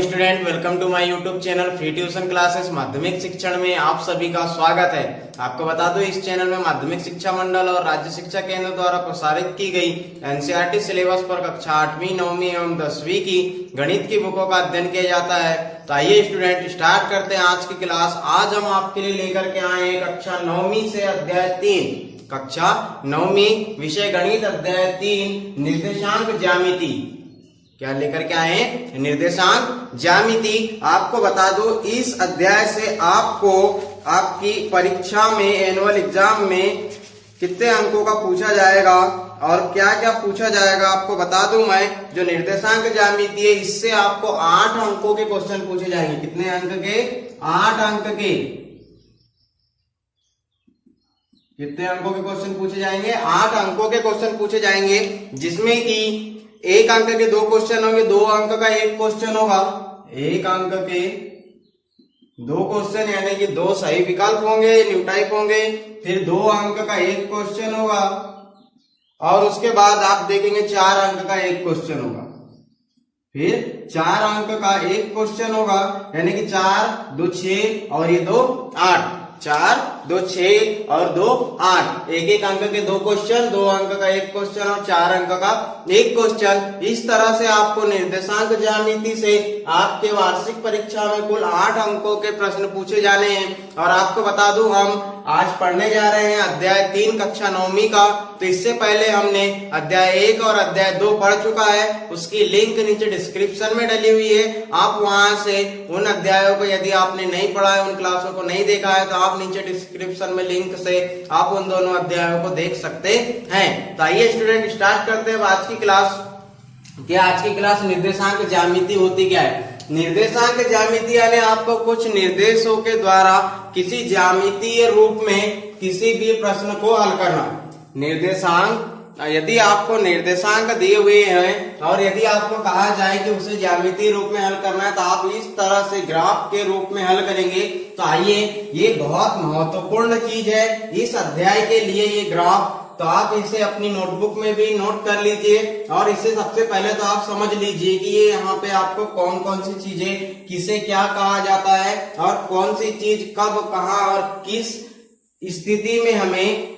Student, welcome to my YouTube channel free tuition classes. माध्यमिक शिक्षण में आप सभी का स्वागत है। आपको बता दूं, इस चैनल में माध्यमिक शिक्षा मंडल और राज्य शिक्षा केंद्र द्वारा प्रसारित की गई एनसीईआरटी सिलेबस पर कक्षा 8वीं, 9वीं एवं 10वीं की गणित की बुकों का अध्ययन किया जाता है। तो आइए स्टूडेंट, स्टार्ट करते हैं आज की क्लास। आज हम आपके लिए लेकर के आए हैं कक्षा 9वीं से अध्याय 3, कक्षा 9वीं विषय गणित अध्याय 3 निर्देशांक ज्यामिति। क्या लेकर के आए हैं? निर्देशांक ज्यामिति। आपको बता दो, इस अध्याय से आपको आपकी परीक्षा में, एनुअल एग्जाम में कितने अंकों का पूछा जाएगा और क्या क्या पूछा जाएगा आपको बता दूं मैं। जो निर्देशांक ज्यामिति है, इससे आपको 8 अंकों के क्वेश्चन पूछे जाएंगे। कितने अंक के? 8 अंक के। कितने अंकों के क्वेश्चन पूछे जाएंगे? 8 अंकों के क्वेश्चन पूछे जाएंगे, जिसमें कि 1 अंक के 2 क्वेश्चन होंगे, 2 अंक का 1 क्वेश्चन होगा। 1 अंक के 2 क्वेश्चन यानी कि 2 सही विकल्प होंगे, न्यू टाइप होंगे। फिर 2 अंक का 1 क्वेश्चन होगा और उसके बाद आप देखेंगे 4 अंक का 1 क्वेश्चन होगा। फिर 4 अंक का 1 क्वेश्चन होगा, यानी कि 4 2 6 और ये 2 8। 4 2 6 और 2 8। एक अंक के 2 क्वेश्चन, 2 अंक का 1 क्वेश्चन और 4 अंक का 1 क्वेश्चन। इस तरह से आपको निर्देशांक ज्यामिति से आपके वार्षिक परीक्षा में कुल 8 अंकों के प्रश्न पूछे जाने हैं। और आपको बता दूं, हम आज पढ़ने जा रहे हैं अध्याय 3 कक्षा 9वीं का। तो इससे पहले हमने अध्याय 1 और अध्याय 2 पढ़ चुका है। उसकी लिंक नीचे डिस्क्रिप्शन में डली हुई है। आप वहां से उन अध्यायों को, यदि आपने नहीं पढ़ा है, उन क्लासों को नहीं देखा है, तो आप नीचे डिस्क्रिप्शन में लिंक से आप उन दोनों अध्यायों को देख सकते हैं। तो आइए स्टूडेंट, स्टार्ट करते हैं आज की क्लास। क्या आज की क्लास निर्देशांक ज्यामिति होती क्या है? निर्देशांक ज्यामिति यानी आपको कुछ निर्देशों के द्वारा किसी ज्यामितीय रूप में किसी भी प्रश्न को हल करना। निर्देशांक, यदि आपको निर्देशांक दिए हुए हैं और यदि आपको कहा जाए कि उसे ज्यामितीय रूप में हल करना है, तो आप इस तरह से ग्राफ के रूप में हल करेंगे। तो आइए, ये बहुत महत्वपूर्ण चीज है इस अध्याय के लिए, ये ग्राफ। तो आप इसे अपनी नोटबुक में भी नोट कर लीजिए और इसे सबसे पहले तो आप समझ लीजिए कि ये यहाँ पे आपको कौन कौन सी चीजें, किसे क्या कहा जाता है और कौन सी चीज कब, कहाँ और किस स्थिति में हमें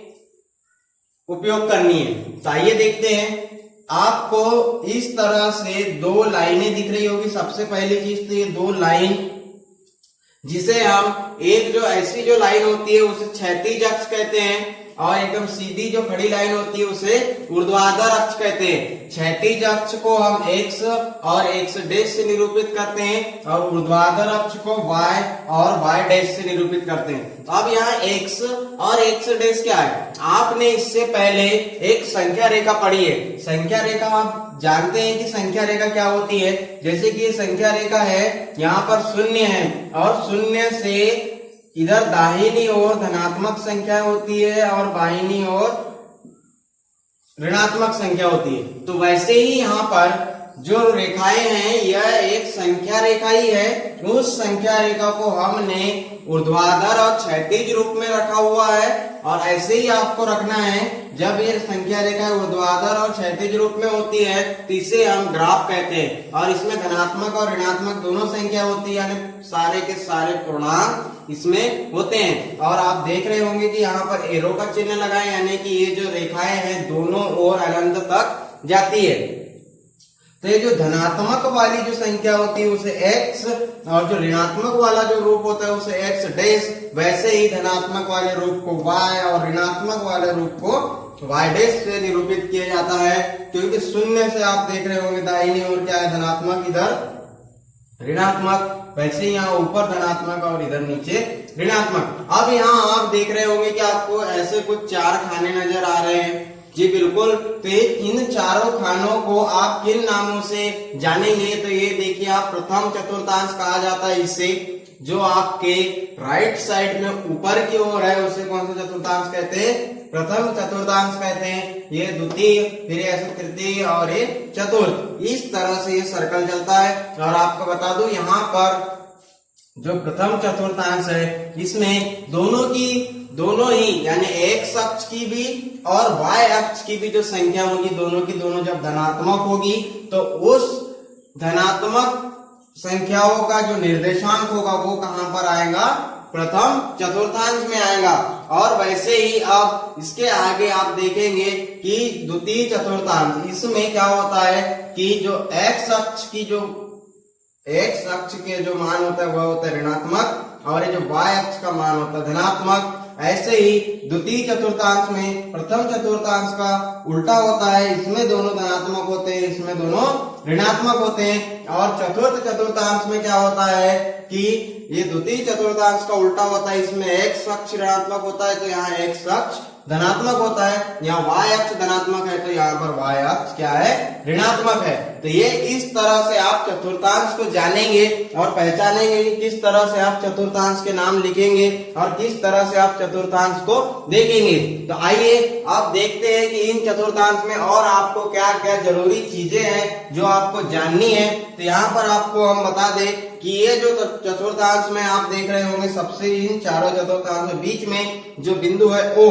उपयोग करनी है। तो आइए देखते हैं। आपको इस तरह से 2 लाइनें दिख रही होगी। सबसे पहली चीज तो ये 2 लाइन, जिसे हम एक जो ऐसी जो लाइन होती है उसे क्षैतिज अक्ष कहते हैं, और एकदम सीधी जो खड़ी लाइन होती है उसे ऊर्ध्वाधर अक्ष कहते हैं। क्षैतिज अक्ष को हम x और x डैश से निरूपित करते हैं और ऊर्ध्वाधर अक्ष को y और y डैश से निरूपित करते हैं। तो अब यहाँ x और x डैश क्या है? आपने इससे पहले एक संख्या रेखा पढ़ी है। संख्या रेखा आप जानते हैं कि संख्या रेखा क्या होती है। जैसे कि ये संख्या रेखा है, यहाँ पर 0 है और 0 से इधर दाहिनी ओर धनात्मक संख्या होती है और बाईनी ओर ऋणात्मक संख्या होती है। तो वैसे ही यहाँ पर जो रेखाएं हैं, यह एक संख्या रेखा ही है। उस संख्या रेखा को हमने ऊर्ध्वाधर और क्षैतिज रूप में रखा हुआ है, और ऐसे ही आपको रखना है। जब ये संख्या रेखा ऊर्ध्वाधर और क्षैतिज रूप में होती है तो इसे हम ग्राफ कहते हैं। और इसमें धनात्मक और ऋणात्मक दोनों संख्या होती है, यानी सारे के सारे पूर्णांक इसमें होते हैं। और आप देख रहे होंगे कि यहाँ पर एरो का चिन्ह लगा है, यानी कि ये जो रेखाएं हैं दोनों ओर अनंत तक जाती है। तो ये जो धनात्मक वाली जो संख्या होती है उसे x, और जो ऋणात्मक वाला जो रूप होता है उसे x डैश। वैसे ही धनात्मक वाले रूप को y और ऋणात्मक वाले रूप को y डैश से निरूपित किया जाता है। क्योंकि 0 से आप देख रहे होंगे दाहिनी ओर क्या है? धनात्मक, इधर ऋणात्मक। वैसे ही यहाँ ऊपर धनात्मक और इधर नीचे ऋणात्मक। अब यहाँ आप देख रहे होंगे कि आपको ऐसे कुछ 4 खाने नजर आ रहे हैं। जी बिल्कुल। तो इन चारों खानों को आप किन नामों से जानेंगे? तो ये देखिए, आप प्रथम चतुर्थांश कहा जाता है इसे। जो आपके राइट साइड में ऊपर की ओर है उसे कौन सा चतुर्थांश कहते हैं? प्रथम चतुर्थांश कहते हैं। ये द्वितीय, फिर ऐसे तृतीय और ये चतुर्थ। इस तरह से ये सर्कल चलता है। और आपको बता दूं, यहाँ पर जो प्रथम चतुर्थांश है, इसमें दोनों ही यानी x अक्ष की भी और y अक्ष की भी जो संख्या होगी, दोनों की दोनों जब धनात्मक होगी, तो उस धनात्मक संख्याओं का जो निर्देशांक होगा वो कहां पर आएगा, प्रथम चतुर्थांश में आएगा। और वैसे ही अब इसके आगे आप देखेंगे कि द्वितीय चतुर्थांश, इसमें क्या होता है कि जो x अक्ष के जो मान होता है वह होता है ऋणात्मक और ये जो y अक्ष का मान होता है धनात्मक। ऐसे ही द्वितीय चतुर्थांश में प्रथम चतुर्थांश का उल्टा होता है, इसमें दोनों धनात्मक होते हैं, इसमें दोनों ऋणात्मक होते हैं। और चतुर्थ चतुर्थांश में क्या होता है कि ये द्वितीय चतुर्थांश का उल्टा होता है, इसमें x अक्ष ऋणात्मक होता है तो यहाँ x अक्ष धनात्मक होता है, यहाँ y अक्ष धनात्मक है तो यहाँ पर y अक्ष क्या है, ऋणात्मक है। तो ये इस तरह से आप चतुर्थांश को जानेंगे और पहचानेंगे कि किस तरह से आप चतुर्थांश के नाम लिखेंगे और किस तरह से आप चतुर्थांश को देखेंगे। तो आइए आप देखते हैं कि इन चतुर्थांश में और आपको क्या क्या जरूरी चीजें हैं जो आपको जाननी है। तो यहाँ पर आपको हम बता दें कि ये जो चतुर्थांश में आप देख रहे होंगे, सबसे इन चारों चतुर्थांश के बीच में जो बिंदु है O,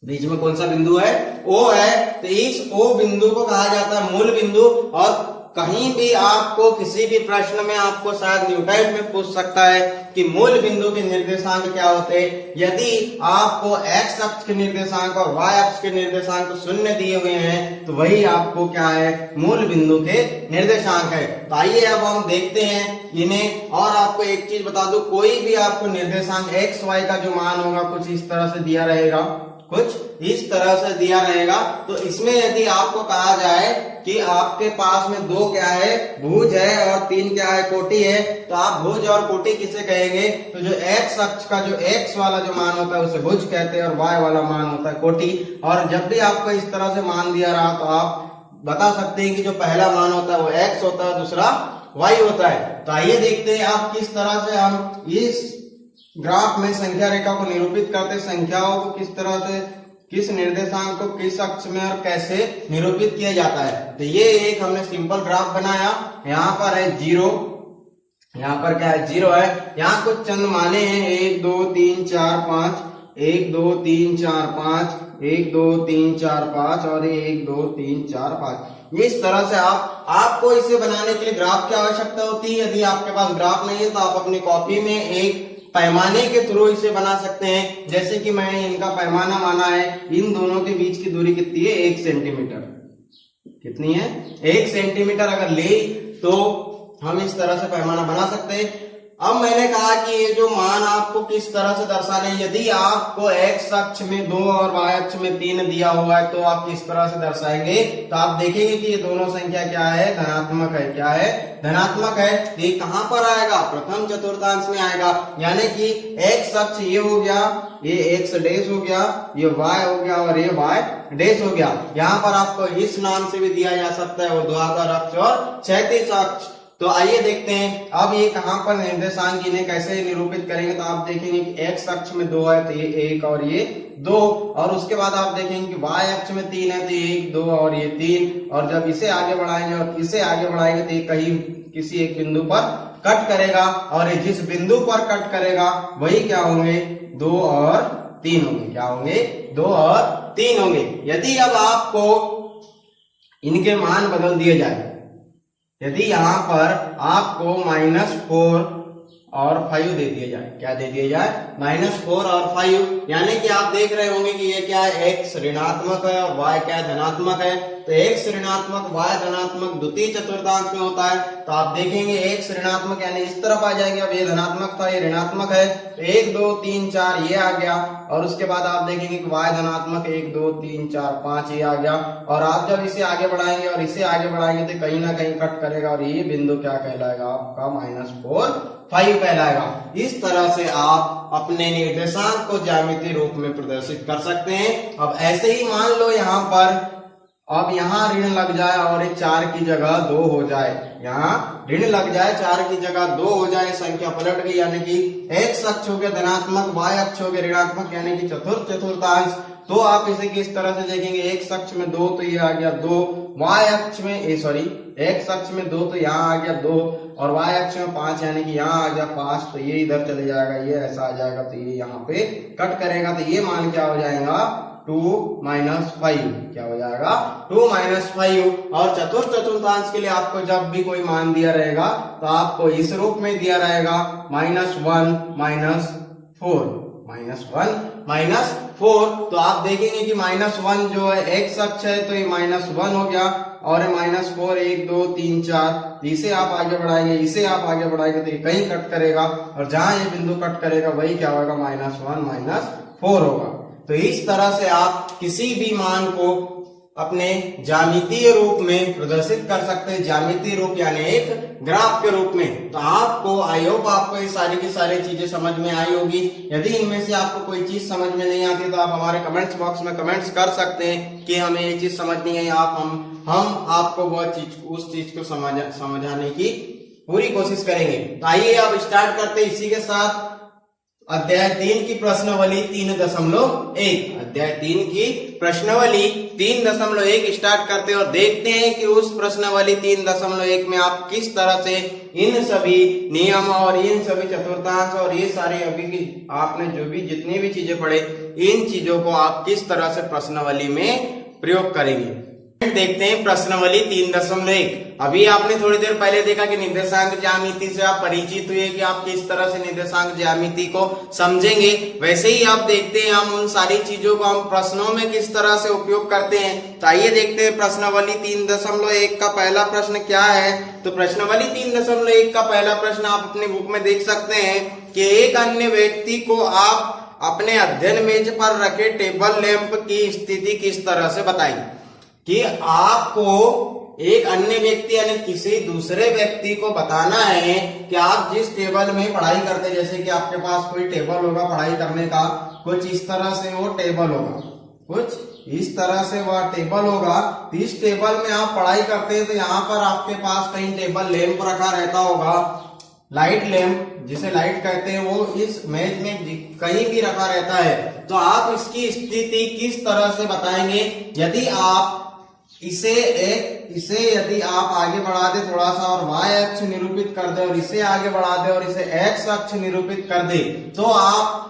बीच में कौन सा बिंदु है, O है। तो इस O बिंदु को कहा जाता है मूल बिंदु। और कहीं भी आपको किसी भी प्रश्न में आपको शायद न्यूटाइप में पूछ सकता है कि मूल बिंदु के निर्देशांक क्या होते हैं। यदि आपको x अक्ष के निर्देशांक और y अक्ष के निर्देशांक शून्य दिए हुए हैं तो वही आपको क्या है, मूल बिंदु के निर्देशांक है। तो आइए अब हम देखते हैं इन्हें। और आपको एक चीज बता दूं, कोई भी आपको निर्देशांक x y का जो मान होगा कुछ इस तरह से दिया रहेगा, कुछ इस तरह से दिया रहेगा। तो इसमें यदि आपको कहा जाए कि आपके पास में दो क्या है, भुज है और तीन क्या है, कोटि है, तो आप भुज और कोटि किसे कहेंगे, तो जो x अक्ष का जो x वाला जो मान होता है उसे भुज कहते हैं और y वाला मान होता है कोटि। और जब भी आपको इस तरह से मान दिया रहा तो आप बता सकते हैं कि जो पहला मान होता है वो x होता है, दूसरा y होता है। तो आइए देखते हैं आप किस तरह से हम इस ग्राफ में संख्या रेखा को निरूपित करते, संख्याओं को किस तरह से, किस निर्देशांक को किस अक्ष में और कैसे निरूपित किया जाता है। तो ये एक हमने सिंपल ग्राफ बनाया। यहाँ पर है 0, यहाँ पर क्या है, 0 है। यहाँ कुछ चंद माने हैं 1 2 3 4 5, 1 2 3 4 5, 1 2 3 4 5 और 1 2 3 4 5। इस तरह से आपको इसे बनाने के लिए ग्राफ की आवश्यकता होती है। यदि आपके पास ग्राफ नहीं है तो आप अपनी कॉपी में एक पैमाने के थ्रू इसे बना सकते हैं। जैसे कि मैंने इनका पैमाना माना है, इन दोनों के बीच की दूरी कितनी है, 1 सेंटीमीटर। कितनी है, 1 सेंटीमीटर अगर ले तो हम इस तरह से पैमाना बना सकते हैं। अब मैंने कहा कि ये जो मान आपको किस तरह से दर्शाने, यदि आपको x अक्ष में 2 और y अक्ष में 3 दिया हुआ है तो आप किस तरह से दर्शाएंगे, तो आप देखेंगे कि ये दोनों संख्या क्या है, धनात्मक है। क्या है, धनात्मक है। तो ये कहां पर आएगा, प्रथम चतुर्थांश में आएगा। यानी कि x अक्ष ये हो गया, ये x डैश हो गया, ये y हो गया और ये y डैश हो गया। यहाँ पर आपको इस नाम से भी दिया जा सकता है, ऊर्ध्वाधर अक्ष और क्षैतिज अक्ष। तो आइए देखते हैं अब ये कहां पर निर्देशांक, इन्हें कैसे निरूपित करेंगे। तो आप देखेंगे कि x अक्ष में 2 है तो ये 1 और ये 2, और उसके बाद आप देखेंगे कि y अक्ष में 3 है तो 1 2 और ये 3। और जब इसे आगे बढ़ाएंगे और इसे आगे बढ़ाएंगे तो ये कहीं किसी एक बिंदु पर कट करेगा, और ये जिस बिंदु पर कट करेगा वही क्या होंगे, 2 और 3 होंगे। क्या होंगे, 2 और 3 होंगे। यदि अब आपको इनके मान बदल दिए जाए, यदि यहाँ पर आपको -4 और 5 दे दिया जाए, क्या दे दिया जाए, -4 और 5, यानी कि आप देख रहे होंगे कि ये क्या है, x ऋणात्मक है और y क्या धनात्मक है। तो x ऋणात्मक y धनात्मक द्वितीय चतुर्थांश में होता है। तो आप देखेंगे x ऋणात्मक यानी इस तरफ आ जाएंगे, अब ये धनात्मक था ये ऋणात्मक है, तो 1 2 3 4 ये आ गया। और उसके बाद आप देखेंगे कि y धनात्मक 1 2 3 4 5 ये आ गया। और आप जब इसे आगे बढ़ाएंगे और इसे आगे बढ़ाएंगे तो कहीं ना कहीं कट करेगा और ये बिंदु क्या कहलाएगा, आपका -4 5 कहलाएगा। इस तरह से आप अपने निर्देशांक को ज्यामितीय रूप में प्रदर्शित कर सकते हैं। अब ऐसे ही मान लो यहाँ पर अब यहाँ ऋण लग जाए और ये 4 की जगह 2 हो जाए, यहाँ ऋण लग जाए 4 की जगह 2 हो जाए, संख्या पलट गई, यानी कि x अक्ष हो गया धनात्मक, y अक्ष हो गया ऋणात्मक, यानी कि चतुर्थ चतुर्थांश। तो आप इसे किस तरह से देखेंगे, x अक्ष में 2 तो ये आ गया 2, y अक्ष में x अक्ष में 2 तो यहाँ आ गया 2, और y अक्ष में 5 यानी कि यहाँ आ गया 5, तो ये इधर चले जाएगा, ये ऐसा आ जाएगा, तो ये यहाँ पे कट करेगा, तो ये मान क्या हो जाएगा, 2 माइनस 5 क्या हो जाएगा 2 माइनस 5। और चतुर्थ चतुर्थांश के लिए आपको जब भी कोई मान दिया रहेगा तो आपको इस रूप में दिया रहेगा -1 माइनस 4 -1 -4। तो आप देखेंगे कि -1 जो है x अक्ष है तो ये -1 हो गया और -4 1 2 3 4 इसे आप आगे बढ़ाएंगे इसे आप आगे बढ़ाएंगे तो ये कहीं कट करेगा और जहां ये बिंदु कट करेगा वही क्या होगा -1 -4 होगा। तो इस तरह से आप किसी भी मान को अपने ज्यामितीय रूप में प्रदर्शित कर सकते हैं, ज्यामितीय रूप यानी एक ग्राफ के रूप में। तो आपको आई होप आपको ये सारी की सारी चीजें समझ में आई होगी। यदि इनमें से आपको कोई चीज समझ में नहीं आती तो आप हमारे कमेंट्स बॉक्स में कमेंट्स कर सकते हैं कि हमें ये चीज समझ नहीं आई। हम आपको वह चीज उस चीज को समझाने की पूरी कोशिश करेंगे। तो आइए अब स्टार्ट करते हैं इसी के साथ अध्याय 3 की प्रश्नावली 3.1। अध्याय 3 की प्रश्नावली 3.1 स्टार्ट करते हैं और देखते हैं कि उस प्रश्नावली 3.1 में आप किस तरह से इन सभी नियम और इन सभी चतुर्थांश और ये सारे अभी की आपने जो भी जितनी भी चीजें पढ़े इन चीजों को आप किस तरह से प्रश्नावली में प्रयोग करेंगे। देखते हैं प्रश्नावली 3.1। अभी आपने थोड़ी देर पहले देखा कि निर्देशांक ज्यामिति से आप परिचित हुए कि आप किस तरह से निर्देशांक ज्यामिति को समझेंगे। वैसे ही आप देखते हैं हम उन सारी चीजों को हम प्रश्नों में किस तरह से उपयोग करते हैं। तो आइए देखते हैं प्रश्नावली 3.1 का पहला प्रश्न क्या है। तो प्रश्नावली 3.1 का पहला प्रश्न आप अपने बुक में देख सकते हैं कि एक अन्य व्यक्ति को आप अपने अध्ययन मेज पर रखे टेबल लैंप की स्थिति किस तरह से बताएंगे। कि आपको एक अन्य व्यक्ति यानी किसी दूसरे व्यक्ति को बताना है कि आप जिस टेबल में पढ़ाई करते, जैसे कि आपके पास कोई टेबल होगा पढ़ाई करने का, कुछ इस तरह से वो टेबल होगा, कुछ इस तरह से वह टेबल होगा। इस टेबल में आप पढ़ाई करते हैं तो यहाँ पर आपके पास कहीं टेबल लैंप रखा रहता होगा, लाइट लैंप जिसे लाइट कहते हैं, वो इस मेज में कहीं भी रखा रहता है। तो आप इसकी स्थिति किस तरह से बताएंगे। यदि आप इसे यदि आप आगे बढ़ा दे थोड़ा सा और y अक्ष निरूपित कर दे और इसे आगे बढ़ा दे और इसे x अक्ष निरूपित कर दे तो आप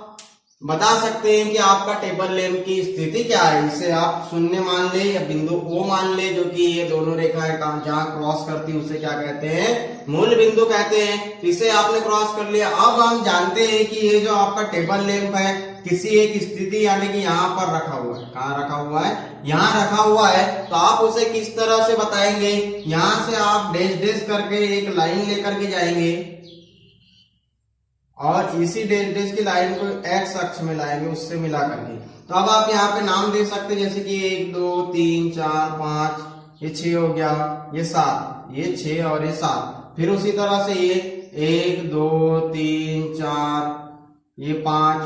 बता सकते हैं कि आपका टेबल लैंप की स्थिति क्या है। इसे आप शून्य मान ले या बिंदु O मान ले, जो कि ये दोनों रेखाएं जहां क्रॉस करती है उसे क्या कहते हैं, मूल बिंदु कहते हैं। इसे आपने क्रॉस कर लिया। अब हम जानते हैं कि ये जो आपका टेबल लैंप है किसी एक स्थिति यानी कि यहाँ पर रखा हुआ है। कहाँ रखा हुआ है, यहाँ रखा हुआ है। तो आप उसे किस तरह से बताएंगे। यहाँ से आप डैश डैश करके एक लाइन लेकर के जाएंगे और इसी डैश डैश की लाइन को x अक्ष में लाएंगे उससे मिला करके। तो अब आप यहाँ पे नाम दे सकते हैं, जैसे कि 1 2 3 4 5, ये 6 हो गया, ये 7, ये 6 और ये 7। फिर उसी तरह से ये 1 2 3 4, ये 5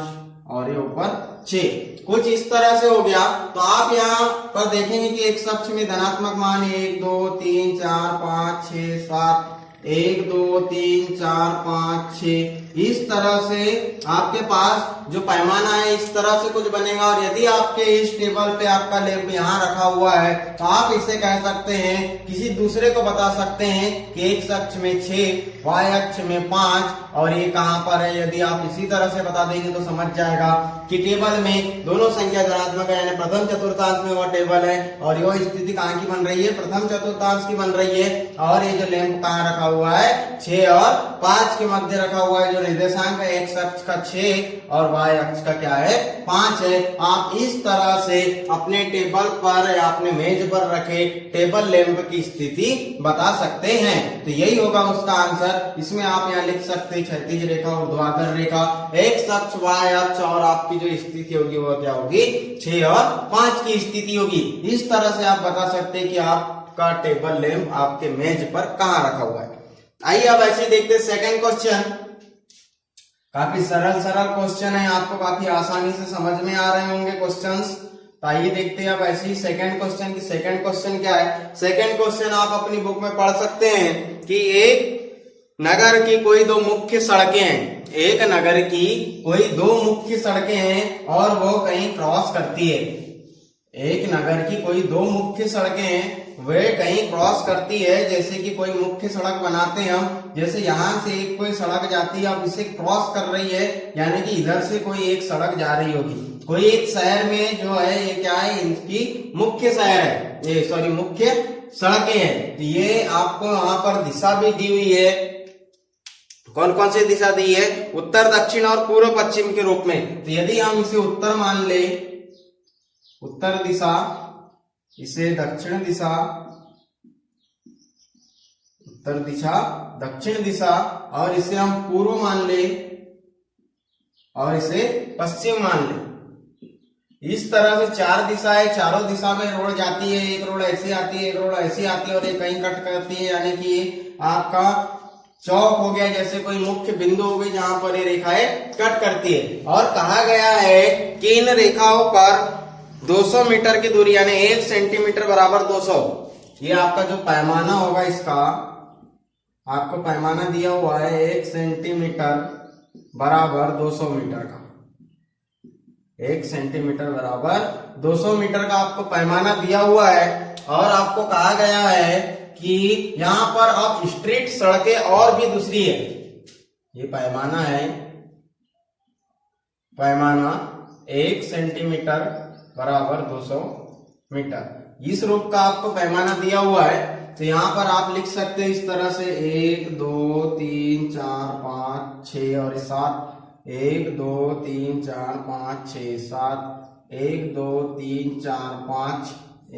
और ये ऊपर 6, कुछ इस तरह से हो गया। तो आप यहाँ पर देखेंगे कि एक अक्ष में धनात्मक मान 1 2 3 4 5 6 7, 1 2 3 4 5 6, इस तरह से आपके पास जो पैमाना है इस तरह से कुछ बनेगा। और यदि आपके इस टेबल पे आपका लैंप यहाँ रखा हुआ है तो आप इसे कह सकते हैं, किसी दूसरे को बता सकते हैं कि x अक्ष में 6, y अक्ष में 5 और ये कहाँ पर है। यदि आप इसी तरह से बता देंगे तो समझ जाएगा कि टेबल में दोनों संख्या धनात्मक है, यानी प्रथम चतुर्थांश में वह टेबल है और यह स्थिति कहाँ की बन रही है, प्रथम चतुर्थांश की बन रही है। और ये जो लैंप कहाँ रखा हुआ है, 6 और 5 के मध्य रखा हुआ है। जो निर्देशांक है x अक्ष का 6 और y अक्ष का क्या है, 5 है। आप इस तरह से अपने टेबल पर या अपने मेज पर रखे टेबल लैंप की स्थिति बता सकते हैं। तो यही होगा उसका आंसर। इसमें आप यहाँ लिख सकते हैं क्षैतिज रेखा, ऊर्ध्वाधर रेखा, x अक्ष, y अक्ष और आपकी जो स्थिति होगी वो क्या होगी, 6 और 5 की स्थिति होगी। इस तरह से आप बता सकते हैं कि आपका टेबल लैंप आपके मेज पर कहाँ रखा हुआ है। आइए अब ऐसे देखते हैं सेकंड क्वेश्चन। काफी सरल क्वेश्चन है, आपको काफी आसानी से समझ में आ रहे होंगे क्वेश्चंस। तो आइए देखते हैं अब ऐसे ही सेकंड क्वेश्चन की। सेकंड क्वेश्चन क्या है, सेकंड क्वेश्चन आप अपनी बुक में पढ़ सकते हैं कि एक नगर की कोई दो मुख्य सड़कें हैं। एक नगर की कोई दो मुख्य सड़कें हैं और वो कहीं क्रॉस करती है। एक नगर की कोई दो मुख्य सड़कें हैं, वे कहीं क्रॉस करती है। जैसे कि कोई मुख्य सड़क बनाते हैं हम, जैसे यहाँ से एक कोई सड़क जाती है, अब इसे क्रॉस कर रही है, यानी कि इधर से कोई एक सड़क जा रही होगी। कोई एक शहर में जो है ये क्या है, इनकी मुख्य शहर है, ये सॉरी मुख्य सड़कें हैं। तो ये आपको वहां पर दिशा भी दी हुई है। कौन कौन सी दिशा दी है? उत्तर, दक्षिण और पूर्व पश्चिम के रूप में। तो यदि हम इसे उत्तर मान ले, उत्तर दिशा, इसे दक्षिण दिशा, उत्तर दिशा, दक्षिण दिशा, और इसे हम पूर्व मान ले और इसे पश्चिम मान ले। इस तरह से चार दिशा है, चारों दिशा में रोड जाती है। एक रोड ऐसी आती है, एक रोड ऐसी आती है और एक कहीं कट करती है, यानी कि आपका चौक हो गया, जैसे कोई मुख्य बिंदु हो गई जहां पर ये रेखाएं कट करती है। और कहा गया है कि इन रेखाओं पर 200 मीटर की दूरी, यानी 1 सेंटीमीटर बराबर 200, ये आपका जो पैमाना होगा, इसका आपको पैमाना दिया हुआ है 1 सेंटीमीटर बराबर 200 मीटर का। 1 सेंटीमीटर बराबर 200 मीटर का आपको पैमाना दिया हुआ है। और आपको कहा गया है कि यहां पर अब स्ट्रीट सड़कें और भी दूसरी है। ये पैमाना है, पैमाना 1 सेंटीमीटर बराबर 200 मीटर, इस रूप का आपको पैमाना दिया हुआ है। तो यहां पर आप लिख सकते हैं इस तरह से 1 2 3 4 5 6 और 7, 1 2 3 4 5 6 7, 1 2 3 4 5,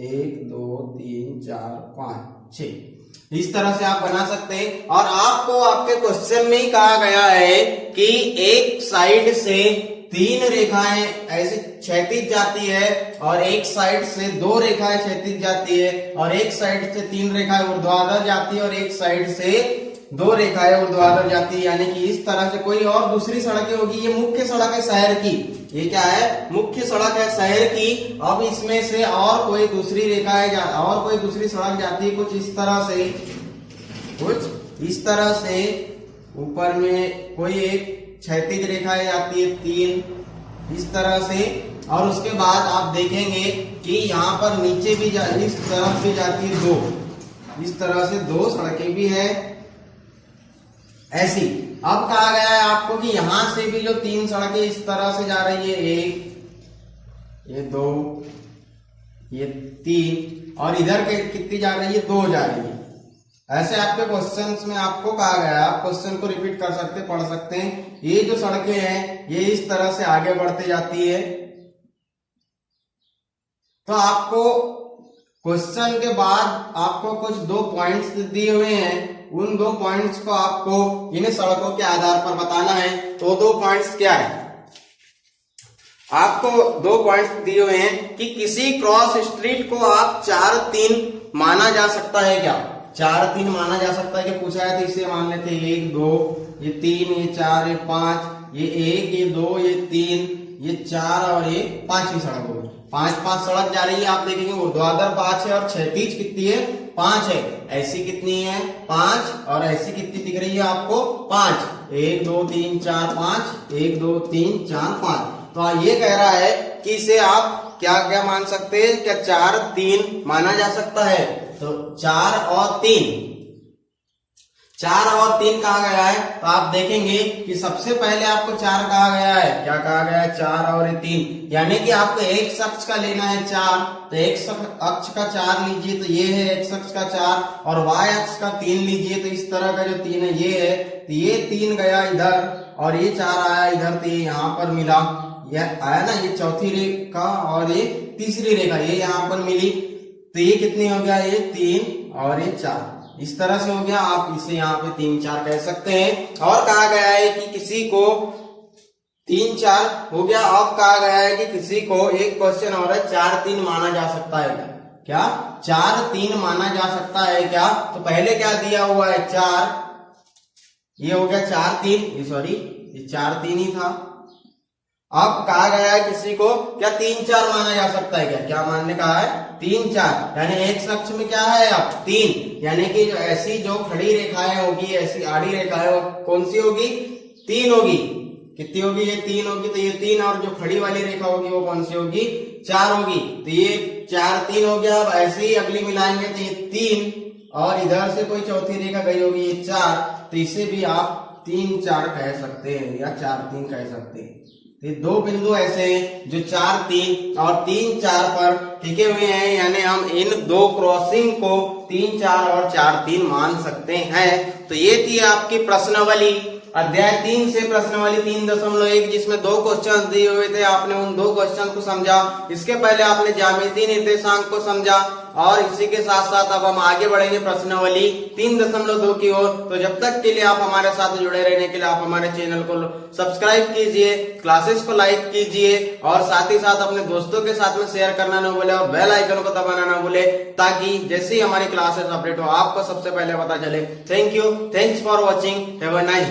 1 2 3 4 5 6, इस तरह से आप बना सकते हैं। और आपको आपके क्वेश्चन में ही कहा गया है कि एक साइड से 3 रेखाएं ऐसे क्षैतिज जाती है और एक साइड से 2 रेखाएं क्षैतिज जाती है और एक साइड से 3 रेखाएं ऊर्ध्वाधर जाती है और एक साइड से 2 रेखाएं ऊर्ध्वाधर जाती है, यानी कि इस तरह से कोई और दूसरी सड़कें होगी। ये मुख्य सड़क है शहर की, ये क्या है, मुख्य सड़क है शहर की। अब इसमें से और कोई दूसरी रेखाएं और कोई दूसरी सड़क जाती है कुछ इस तरह से, कुछ इस तरह से ऊपर में कोई एक क्षैतिज रेखाएं जाती है 3 इस तरह से। और उसके बाद आप देखेंगे कि यहाँ पर नीचे भी इस तरफ भी जाती है 2, इस तरह से 2 सड़कें भी है ऐसी। अब कहा गया है आपको कि यहां से भी जो 3 सड़कें इस तरह से जा रही है, 1 ये 2 ये 3 और इधर के कितनी जा रही है, 2 जा रही है। ऐसे आपके क्वेश्चंस में आपको कहा गया है, आप क्वेश्चन को रिपीट कर सकते, पढ़ सकते हैं। ये जो सड़कें हैं ये इस तरह से आगे बढ़ते जाती है। तो आपको क्वेश्चन के बाद आपको कुछ 2 पॉइंट्स दिए हुए हैं, उन 2 पॉइंट्स को आपको इन सड़कों के आधार पर बताना है। तो 2 पॉइंट्स क्या है, आपको 2 पॉइंट्स दिए हुए हैं कि किसी क्रॉस स्ट्रीट को आप 4-3 माना जा सकता है क्या, 4-3 माना जा सकता है कि पूछा है। तो इसे मान लेते हैं 1 2 ये 3 ये 4 ये 5 ये 1 ये 2 ये 3 ये 4 और ये 5वीं सड़क होगी। 5 सड़क जा रही है, आप देखेंगे ऊर्ध्वाधर 5 है और क्षैतिज कितनी है, 5 है। ऐसी कितनी है, 5, और ऐसी कितनी दिख रही है आपको, 5, 1 2 3 4 5, 1 2 3 4 5। तो ये कह रहा है कि इसे आप क्या क्या मान सकते हैं, क्या 4-3 माना जा सकता है। तो 4 और 3 कहा गया है। तो आप देखेंगे कि सबसे पहले आपको 4 कहा गया है, क्या कहा गया है, 4 और 3, यानी कि आपको x अक्ष का लेना है 4, तो x अक्ष का 4 लीजिए, तो ये है x अक्ष का 4, और y अक्ष का 3 लीजिए, तो इस तरह का जो 3 है ये है। तो ये 3 गया इधर और ये 4 आया इधर, तो ये यहाँ पर मिला, ये आया ना, ये चौथी रेखा और ये तीसरी रेखा ये यहाँ पर मिली। तो ये कितनी हो गया, ये 3 और ये 4, इस तरह से हो गया। आप इसे यहाँ पे 3-4 कह सकते हैं। और कहा गया है कि किसी को 3-4 हो गया। अब कहा गया है कि किसी को एक क्वेश्चन और है, 4-3 माना जा सकता है क्या, 4-3 माना जा सकता है क्या। तो पहले क्या दिया हुआ है, 4, ये हो गया 4-3, ये सॉरी ये 4-3 ही था। अब कहा गया है किसी को क्या 3-4 माना जा सकता है क्या, क्या मानने कहा है, 3-4, यानी एक अक्ष में क्या है अब 3, यानी कि जो ऐसी जो खड़ी रेखाएं होगी, ऐसी आड़ी रेखाएं कौन सी होगी, 3 होगी। कितनी होगी, ये 3 होगी। तो ये 3 और जो खड़ी वाली रेखा होगी वो कौन सी होगी, 4 होगी। तो ये 4-3 हो गया। अब ऐसे ही अगली मिलाएंगे तो ये 3 और इधर से कोई चौथी रेखा गई होगी ये 4, तो इसे भी आप 3-4 कह सकते हैं या 4-3 कह सकते हैं। ये दो बिंदु ऐसे हैं जो 4 3 और 3 4 पर टिके हुए हैं, यानी हम इन दो क्रॉसिंग को 3 4 और 4 3 मान सकते हैं। तो ये थी आपकी प्रश्नावली अध्याय 3 से प्रश्नावली 3.1, जिसमें दो क्वेश्चन दिए हुए थे। आपने उन दो क्वेश्चन को समझा, इसके पहले आपने ज्यामितीय निर्देशांक को समझा, और इसी के साथ साथ अब हम आगे बढ़ेंगे प्रश्नावली 3.2 की ओर। तो जब तक के लिए आप हमारे साथ जुड़े रहने के लिए आप हमारे चैनल को सब्सक्राइब कीजिए, क्लासेस को लाइक कीजिए, और साथ ही साथ अपने दोस्तों के साथ में शेयर करना न भूले, और बेल आइकन को दबाना न भूले, ताकि जैसे ही हमारी क्लासेस अपडेट हो आपको सबसे पहले पता चले। Thank you, thanks for watching, have a nice